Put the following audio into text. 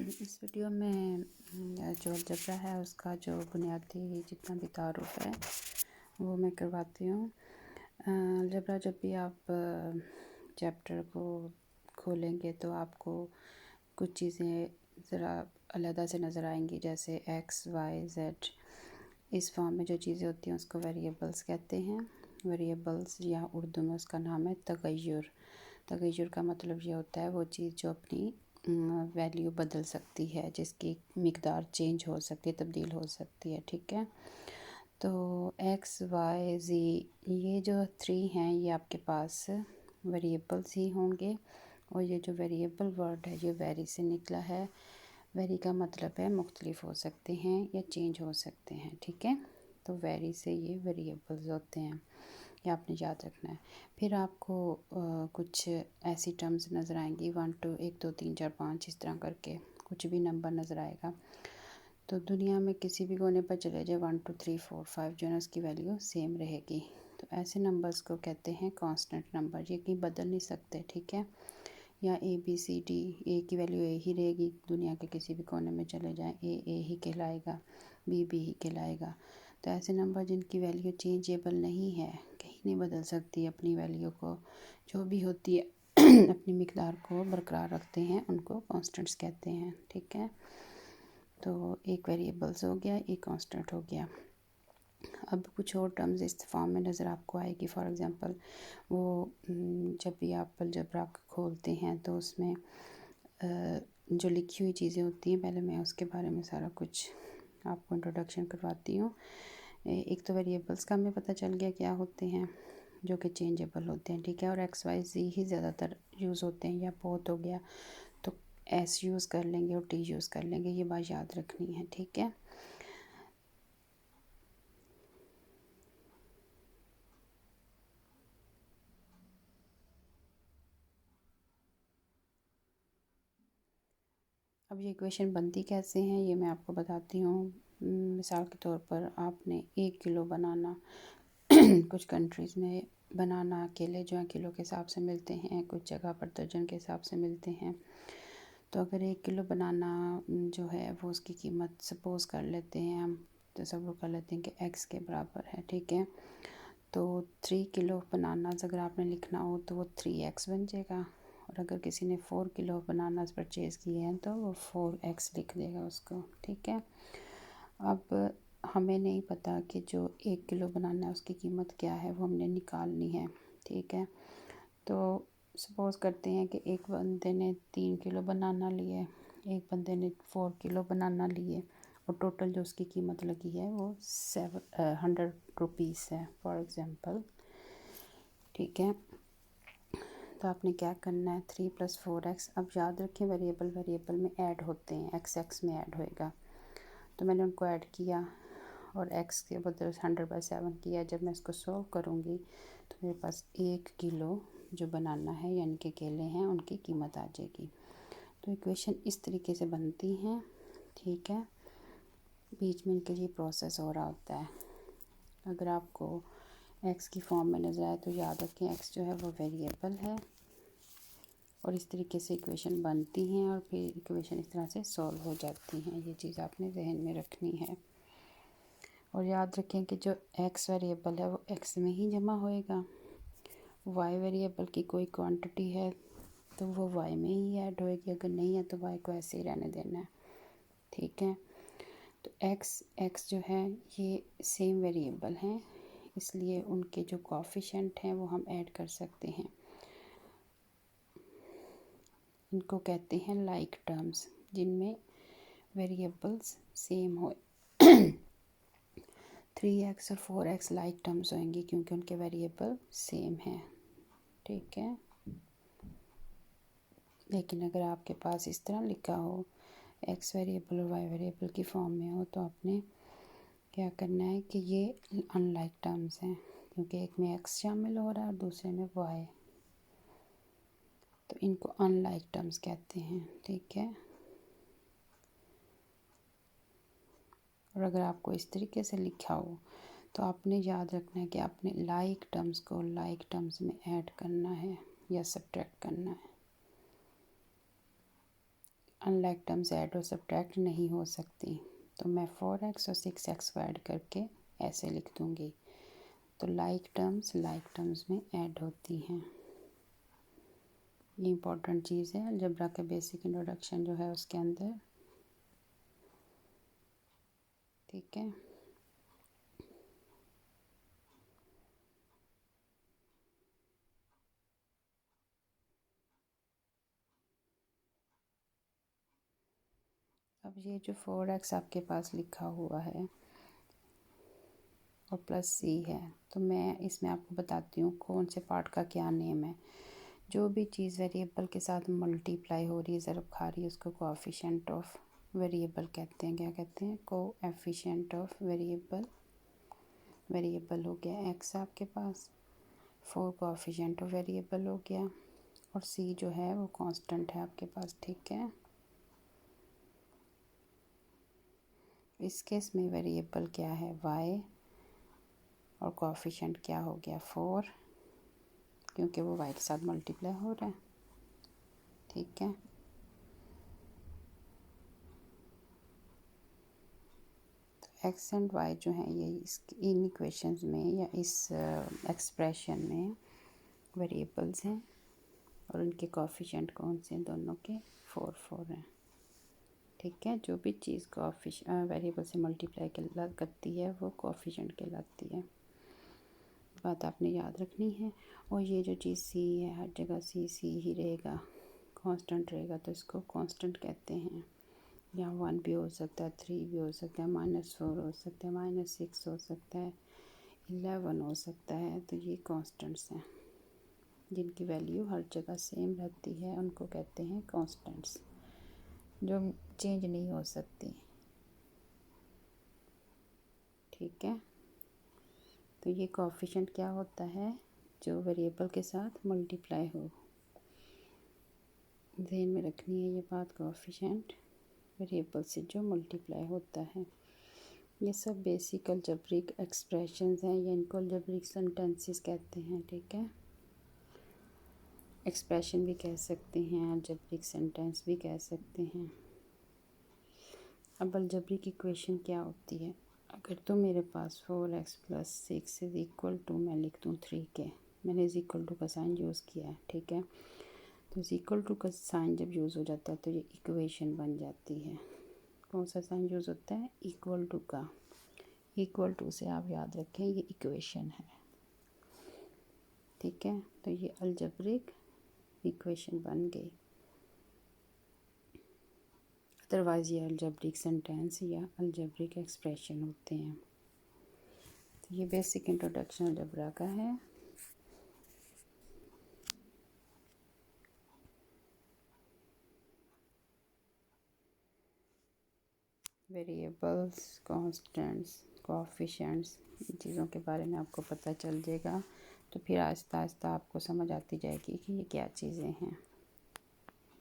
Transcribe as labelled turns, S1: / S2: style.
S1: इस वीडियो में जो अलजेब्रा है उसका जो बुनियादी जितना भी तारुफ है वो मैं करवाती हूँ। अलजेब्रा जब भी आप चैप्टर को खोलेंगे तो आपको कुछ चीज़ें ज़रा अलग से नज़र आएंगी, जैसे एक्स वाई जेड। इस फॉर्म में जो चीज़ें होती हैं उसको वेरिएबल्स कहते हैं। वेरिएबल्स या उर्दू में उसका नाम है तगय्युर। तगय्युर का मतलब ये होता है वो चीज़ जो अपनी वैल्यू बदल सकती है, जिसकी मिकदार चेंज हो सकती है, तब्दील हो सकती है। ठीक है, तो एक्स वाई ज़ी ये जो 3 हैं ये आपके पास वेरिएबल्स ही होंगे। और ये जो वेरिएबल वर्ड है ये वेरी से निकला है। वेरी का मतलब है मुख्तलिफ हो सकते हैं या चेंज हो सकते हैं। ठीक है, तो वेरी से ये वेरिएबल्स होते हैं, ये आपने याद रखना है। फिर आपको कुछ ऐसी टर्म्स नज़र आएंगी 1 2 1 2 3 4 5 इस तरह करके कुछ भी नंबर नज़र आएगा। तो दुनिया में किसी भी कोने पर चले जाए 1 2 3 4 5 जो है उसकी वैल्यू सेम रहेगी। तो ऐसे नंबर्स को कहते हैं कांस्टेंट नंबर, ये कहीं बदल नहीं सकते। ठीक है, या ए बी सी डी, ए की वैल्यू ए ही रहेगी, दुनिया के किसी भी कोने में चले जाएं ए ही कहलाएगा, बी ही कहलाएगा। तो ऐसे नंबर जिनकी वैल्यू चेंजेबल नहीं है, कहीं नहीं बदल सकती अपनी वैल्यू को, जो भी होती है अपनी मिकदार को बरकरार रखते हैं, उनको कांस्टेंट्स कहते हैं। ठीक है, तो एक वेरिएबल्स हो गया, एक कांस्टेंट हो गया। अब कुछ और टर्म्स इस फॉर्म में नज़र आपको आएगी। फॉर एग्ज़ाम्पल वो जब भी आप अलजेब्रा खोलते हैं तो उसमें जो लिखी हुई चीज़ें होती हैं, पहले मैं उसके बारे में सारा कुछ आपको इंट्रोडक्शन करवाती हूँ। एक तो वेरिएबल्स का हमें पता चल गया क्या होते हैं, जो कि चेंजेबल होते हैं। ठीक है, और एक्स वाई ज़ी ही ज़्यादातर यूज़ होते हैं, या बहुत हो गया तो एस यूज़ कर लेंगे और टी यूज़ कर लेंगे, ये बात याद रखनी है। ठीक है, अब ये इक्वेशन बनती कैसे हैं ये मैं आपको बताती हूँ। मिसाल के तौर पर आपने 1 किलो बनाना कुछ कंट्रीज़ में बनाना अकेले जो है किलो के हिसाब से मिलते हैं, कुछ जगह पर दर्जन के हिसाब से मिलते हैं। तो अगर 1 किलो बनाना जो है वो उसकी कीमत सपोज़ कर लेते हैं, हम तसव्वुर कर लेते हैं कि एक्स के बराबर है। ठीक है, तो 3 किलो बनानास अगर आपने लिखना हो तो वो 3x बन जाएगा। और अगर किसी ने 4 किलो बनानास परचेज़ किए हैं तो वो 4x लिख देगा उसको। ठीक है, अब हमें नहीं पता कि जो 1 किलो बनाना है उसकी कीमत क्या है, वो हमने निकालनी है। ठीक है, तो सपोज़ करते हैं कि एक बंदे ने 3 किलो बनाना लिए, एक बंदे ने 4 किलो बनाना लिए, और टोटल जो उसकी कीमत लगी है वो 100 रुपीज़ है फॉर एग्ज़ाम्पल। ठीक है, तो आपने क्या करना है 3 + 4x। अब याद रखें वेरिएबल में ऐड होते हैं, x में ऐड होएगा। तो मैंने उनको ऐड किया और x के बदले 100/7 किया। जब मैं इसको सॉल्व करूँगी तो मेरे पास 1 किलो जो बनाना है यानी कि केले हैं उनकी कीमत आ जाएगी। तो इक्वेशन इस तरीके से बनती हैं। ठीक है, बीच में इनके लिए प्रोसेस हो रहा होता है। अगर आपको x की फॉर्म में नज़र आए तो याद रखें x जो है वो वेरिएबल है, और इस तरीके से इक्वेशन बनती हैं और फिर इक्वेशन इस तरह से सॉल्व हो जाती हैं। ये चीज़ आपने जहन में रखनी है। और याद रखें कि जो x वेरिएबल है वो x में ही जमा होएगा। y वेरिएबल की कोई क्वांटिटी है तो वो y में ही ऐड होएगी, अगर नहीं है तो y को ऐसे ही रहने देना है। ठीक है, तो x जो है ये सेम वेरिएबल हैं, इसलिए उनके जो कोएफिशिएंट हैं वो हम ऐड कर सकते हैं। इनको कहते हैं लाइक टर्म्स, जिनमें वेरिएबल्स सेम हो। 3x और 4x लाइक टर्म्स होंगी क्योंकि उनके वेरिएबल सेम हैं। ठीक है, लेकिन अगर आपके पास इस तरह लिखा हो x वेरिएबल और y वेरिएबल की फॉर्म में हो तो आपने क्या करना है कि ये अनलाइक टर्म्स हैं, क्योंकि एक में x शामिल हो रहा है और दूसरे में y, तो इनको अनलाइक टर्म्स कहते हैं। ठीक है, और अगर आपको इस तरीके से लिखा हो तो आपने याद रखना है कि आपने लाइक टर्म्स को लाइक टर्म्स में ऐड करना है या सब्ट्रैक्ट करना है। अनलाइक टर्म्स ऐड और सब्ट्रैक्ट नहीं हो सकती, तो मैं 4x और 6x को ऐड करके ऐसे लिख दूँगी। तो लाइक टर्म्स में ऐड होती हैं। ये इम्पोर्टेंट चीज़ है अलजेब्रा का बेसिक इंट्रोडक्शन जो है उसके अंदर, ठीक है। अब ये जो 4x आपके पास लिखा हुआ है और प्लस c है, तो मैं इसमें आपको बताती हूँ कौन से पार्ट का क्या नेम है। जो भी चीज़ वेरिएबल के साथ मल्टीप्लाई हो रही है, ज़रब खा रही है, उसको कोएफिशिएंट ऑफ वेरिएबल कहते हैं। क्या कहते हैं? Coefficient of variable. वेरिएबल हो गया x आपके पास, 4 कोएफिशिएंट ऑफ वेरिएबल हो गया, और c जो है वो कांस्टेंट है आपके पास, ठीक है। इस केस में वेरिएबल क्या है? y, और कोएफिशिएंट क्या हो गया? 4, क्योंकि वो y के साथ मल्टीप्लाई हो रहा है, ठीक है। तो x एंड y जो हैं ये इन इक्वेशंस में या इस एक्सप्रेशन में वेरिएबल्स हैं, और उनके कोएफिशिएंट कौन से हैं? दोनों के 4 हैं, ठीक है। जो भी चीज़ वेरिएबल से मल्टीप्लाई करती है वो कोएफिशिएंट कहलाती है। बात आपने याद रखनी है। और ये जो चीज़ c है, हर जगह c ही रहेगा, कांस्टेंट रहेगा, तो इसको कांस्टेंट कहते हैं। यहाँ 1 भी हो सकता है, 3 भी हो सकता है, -4 हो सकता है, -6 हो सकता है, 11 हो सकता है। तो ये कांस्टेंट्स हैं जिनकी वैल्यू हर जगह सेम रहती है, उनको कहते हैं कांस्टेंट्स, जो चेंज नहीं हो सकती, ठीक है। तो ये कोएफिशिएंट क्या होता है? जो वेरिएबल के साथ मल्टीप्लाई हो, ध्यान में रखनी है ये बात। कोएफिशिएंट वेरिएबल से जो मल्टीप्लाई होता है। ये सब बेसिक अलजेब्रिक एक्सप्रेशंस हैं, या इनको अलजेब्रिक सेंटेंसेस कहते हैं, ठीक है। एक्सप्रेशन भी कह सकते हैं, अलजेब्रिक सेंटेंस भी कह सकते हैं। अब अलजेब्रिक इक्वेशन क्या होती है? अगर तो मेरे पास 4x + 6 इज इक्वल टू, मैं लिख दूँ 3 के, मैंने इज इक्वल टू का साइन यूज़ किया है, ठीक है। तो इज इक्वल टू का साइन जब यूज़ हो जाता है तो ये इक्वेशन बन जाती है। कौन सा साइन यूज़ होता है? इक्वल टू का। इक्वल टू से आप याद रखें ये इक्वेशन है, ठीक है। तो ये अलजेब्रिक इक्वेशन बन गई। अदरवाइज ये अलजेब्रिक सेंटेंस या अलजेब्रिक एक्सप्रेशन होते हैं। तो ये बेसिक इंट्रोडक्शन अलजेब्रा का है। वेरिएबल्स, कांस्टेंट्स, कोएफिशिएंट्स, इन चीज़ों के बारे में आपको पता चल जाएगा, तो फिर आहिस्ता आहिस्ता आपको समझ आती जाएगी कि ये क्या चीज़ें हैं।